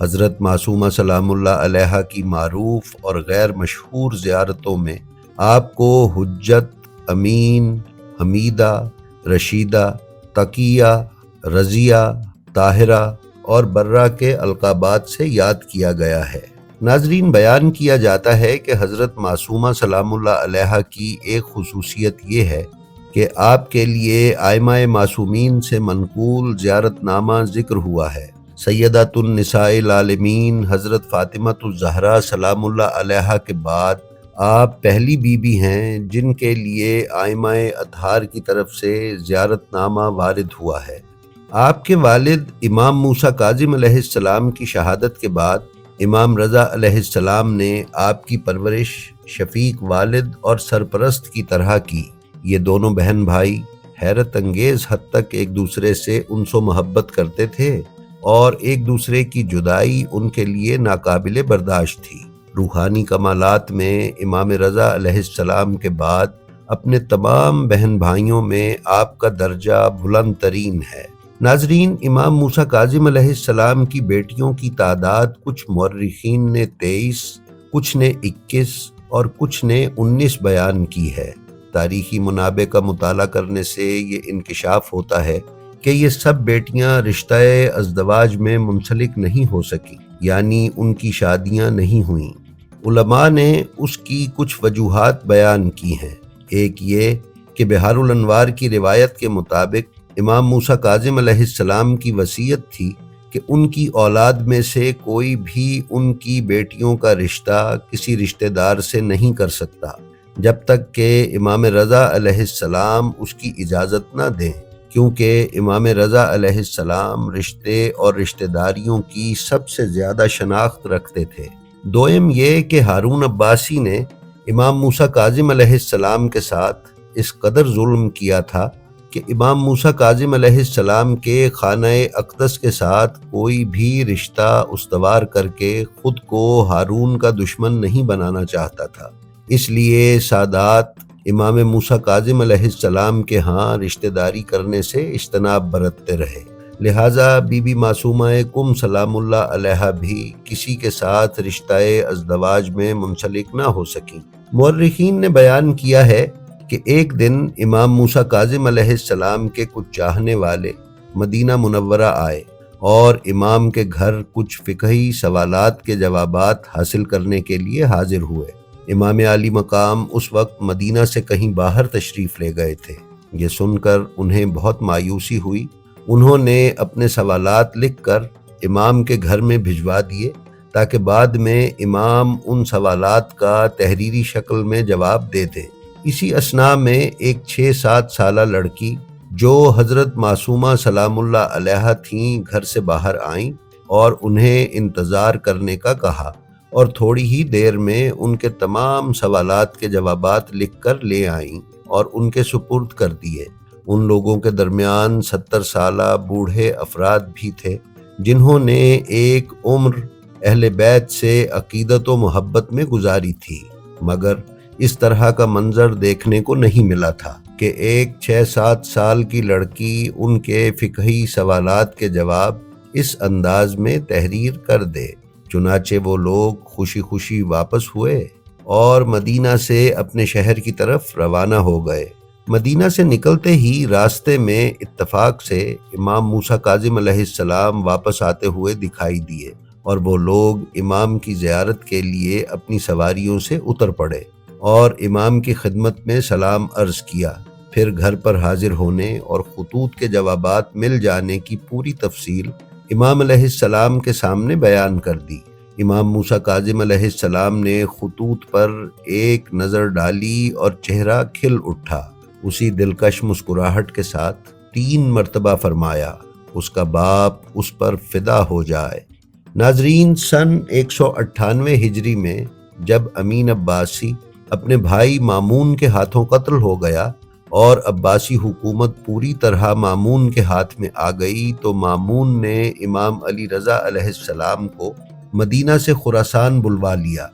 حضرت معصومہ سلام اللہ علیہا کی معروف اور غیر مشہور زیارتوں میں آپ کو حجت، امین، حمیدہ، رشیدہ، تقیہ، رضیہ، طاہرہ اور برہ کے القابات سے یاد کیا گیا ہے۔ ناظرین، بیان کیا جاتا ہے کہ حضرت معصومہ سلام اللہ علیہا کی ایک خصوصیت یہ ہے کہ آپ کے لیے ائمہ معصومین سے منقول زیارت نامہ ذکر ہوا ہے۔ سیدۃ النساء العالمین حضرت فاطمہ الزہرا سلام اللہ علیہا کے بعد آپ پہلی بیوی ہیں جن کے لیے ائمہ اطہار کی طرف سے زیارت نامہ وارد ہوا ہے۔ آپ کے والد امام موسیٰ کاظم علیہ السلام کی شہادت کے بعد امام رضا علیہ السلام نے آپ کی پرورش شفیق والد اور سرپرست کی طرح کی۔ یہ دونوں بہن بھائی حیرت انگیز حد تک ایک دوسرے سے انس و محبت کرتے تھے اور ایک دوسرے کی جدائی ان کے لیے ناقابل برداشت تھی۔ روحانی کمالات میں امام رضا علیہ السلام کے بعد اپنے تمام بہن بھائیوں میں آپ کا درجہ بلند ترین ہے۔ ناظرین، امام موسیٰ کاظم علیہ السلام کی بیٹیوں کی تعداد کچھ مورخین نے 23، کچھ نے 21 اور کچھ نے 19 بیان کی ہے۔ تاریخی منابع کا مطالعہ کرنے سے یہ انکشاف ہوتا ہے کہ یہ سب بیٹیاں رشتہ ازدواج میں منسلک نہیں ہو سکیں، یعنی ان کی شادیاں نہیں ہوئیں۔ علماء نے اس کی کچھ وجوہات بیان کی ہیں۔ ایک یہ کہ بحار الانوار کی روایت کے مطابق امام موسیٰ کاظم علیہ السلام کی وصیت تھی کہ ان کی اولاد میں سے کوئی بھی ان کی بیٹیوں کا رشتہ کسی رشتہ دار سے نہیں کر سکتا جب تک کہ امام رضا علیہ السلام اس کی اجازت نہ دیں، کیونکہ امام رضا علیہ السلام رشتے اور رشتہ داریوں کی سب سے زیادہ شناخت رکھتے تھے۔ دوم یہ کہ ہارون عباسی نے امام موسیٰ کاظم علیہ السلام کے ساتھ اس قدر ظلم کیا تھا کہ امام موسیٰ کاظم علیہ السلام کے خانہ اقدس کے ساتھ کوئی بھی رشتہ استوار کر کے خود کو ہارون کا دشمن نہیں بنانا چاہتا تھا۔ اس لیے سادات امام موسیٰ کاظم علیہ السلام کے ہاں رشتہ داری کرنے سے اجتناب برتتے رہے، لہٰذا بی بی معصومہ کم سلام اللہ علیہا بھی کسی کے ساتھ رشتہ ازدواج میں منسلک نہ ہو سکیں۔ مورخین نے بیان کیا ہے کہ ایک دن امام موسیٰ کاظم علیہ السلام کے کچھ چاہنے والے مدینہ منورہ آئے اور امام کے گھر کچھ فقہی سوالات کے جوابات حاصل کرنے کے لیے حاضر ہوئے۔ امام عالی مقام اس وقت مدینہ سے کہیں باہر تشریف لے گئے تھے۔ یہ سن کر انہیں بہت مایوسی ہوئی۔ انہوں نے اپنے سوالات لکھ کر امام کے گھر میں بھجوا دیے تاکہ بعد میں امام ان سوالات کا تحریری شکل میں جواب دے دیں۔ اسی اثناء میں ایک 6-7 سالہ لڑکی جو حضرت معصومہ سلام اللہ علیہا تھیں گھر سے باہر آئیں اور انہیں انتظار کرنے کا کہا، اور تھوڑی ہی دیر میں ان کے تمام سوالات کے جوابات لکھ کر لے آئیں اور ان کے سپرد کر دیے۔ ان لوگوں کے درمیان 70 سالہ بوڑھے افراد بھی تھے جنہوں نے ایک عمر اہل بیت سے عقیدت و محبت میں گزاری تھی، مگر اس طرح کا منظر دیکھنے کو نہیں ملا تھا کہ ایک 6-7 سال کی لڑکی ان کے فقہی سوالات کے جواب اس انداز میں تحریر کر دے۔ چنانچہ وہ لوگ خوشی خوشی واپس ہوئے اور مدینہ سے اپنے شہر کی طرف روانہ ہو گئے۔ مدینہ سے نکلتے ہی راستے میں اتفاق سے امام موسیٰ کاظم علیہ السلام واپس آتے ہوئے دکھائی دیے اور وہ لوگ امام کی زیارت کے لیے اپنی سواریوں سے اتر پڑے اور امام کی خدمت میں سلام عرض کیا۔ پھر گھر پر حاضر ہونے اور خطوط کے جوابات مل جانے کی پوری تفصیل امام علیہ السلام کے سامنے بیان کر دی۔ امام موسیٰ کاظم علیہ السلام نے خطوط پر ایک نظر ڈالی اور چہرہ کھل اٹھا۔ اسی دلکش مسکراہٹ کے ساتھ 3 مرتبہ فرمایا، اس کا باپ اس پر فدا ہو جائے۔ ناظرین، سن 198 ہجری میں جب امین عباسی اپنے بھائی مامون کے ہاتھوں قتل ہو گیا اور عباسی حکومت پوری طرح مامون کے ہاتھ میں آ گئی، تو مامون نے امام علی رضا علیہ السلام کو مدینہ سے خراسان بلوا لیا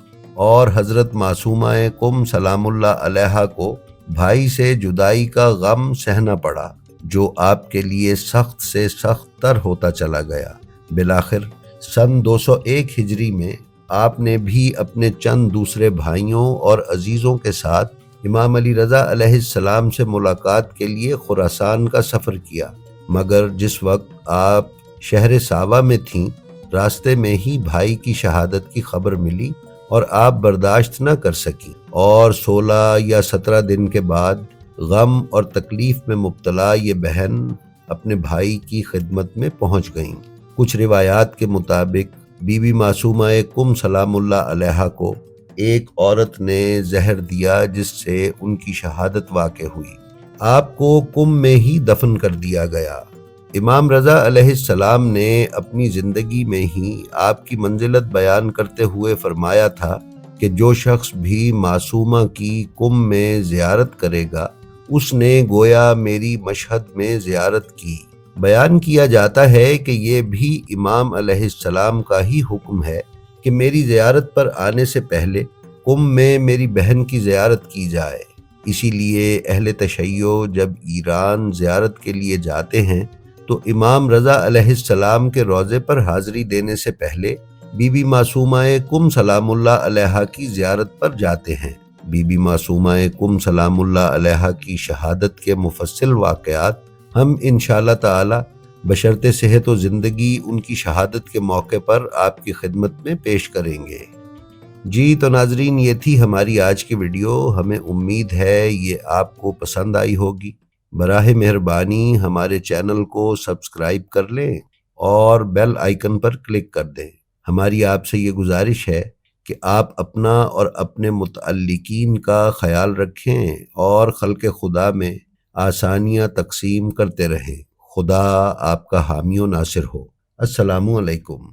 اور حضرت معصومہ قم سلام اللہ علیہا کو بھائی سے جدائی کا غم سہنا پڑا، جو آپ کے لیے سخت سے سخت تر ہوتا چلا گیا۔ بالآخر سن 201 ہجری میں آپ نے بھی اپنے چند دوسرے بھائیوں اور عزیزوں کے ساتھ امام علی رضا علیہ السلام سے ملاقات کے لیے خراسان کا سفر کیا، مگر جس وقت آپ شہر ساوا میں تھیں، راستے میں ہی بھائی کی شہادت کی خبر ملی اور آپ برداشت نہ کر سکی اور 16 یا 17 دن کے بعد غم اور تکلیف میں مبتلا یہ بہن اپنے بھائی کی خدمت میں پہنچ گئیں۔ کچھ روایات کے مطابق بی بی معصومہ کم سلام اللہ علیہا کو ایک عورت نے زہر دیا جس سے ان کی شہادت واقع ہوئی۔ آپ کو کم میں ہی دفن کر دیا گیا۔ امام رضا علیہ السلام نے اپنی زندگی میں ہی آپ کی منزلت بیان کرتے ہوئے فرمایا تھا کہ جو شخص بھی معصومہ کی کم میں زیارت کرے گا اس نے گویا میری مشہد میں زیارت کی۔ بیان کیا جاتا ہے کہ یہ بھی امام علیہ السلام کا ہی حکم ہے کہ میری زیارت پر آنے سے پہلے کم میں میری بہن کی زیارت کی جائے۔ اسی لیے اہل تشیع جب ایران زیارت کے لیے جاتے ہیں تو امام رضا علیہ السلام کے روضے پر حاضری دینے سے پہلے بی بی معصومہ کم سلام اللہ علیہا کی زیارت پر جاتے ہیں۔ بی بی معصومہ کم سلام اللہ علیہا کی شہادت کے مفصل واقعات ہم انشاءاللہ تعالی بشرط صحت و زندگی ان کی شہادت کے موقع پر آپ کی خدمت میں پیش کریں گے۔ جی تو ناظرین، یہ تھی ہماری آج کی ویڈیو۔ ہمیں امید ہے یہ آپ کو پسند آئی ہوگی۔ براہ مہربانی ہمارے چینل کو سبسکرائب کر لیں اور بیل آئیکن پر کلک کر دیں۔ ہماری آپ سے یہ گزارش ہے کہ آپ اپنا اور اپنے متعلقین کا خیال رکھیں اور خلق خدا میں آسانیاں تقسیم کرتے رہیں۔ خدا آپ کا حامی و ناصر ہو۔ السلام علیکم۔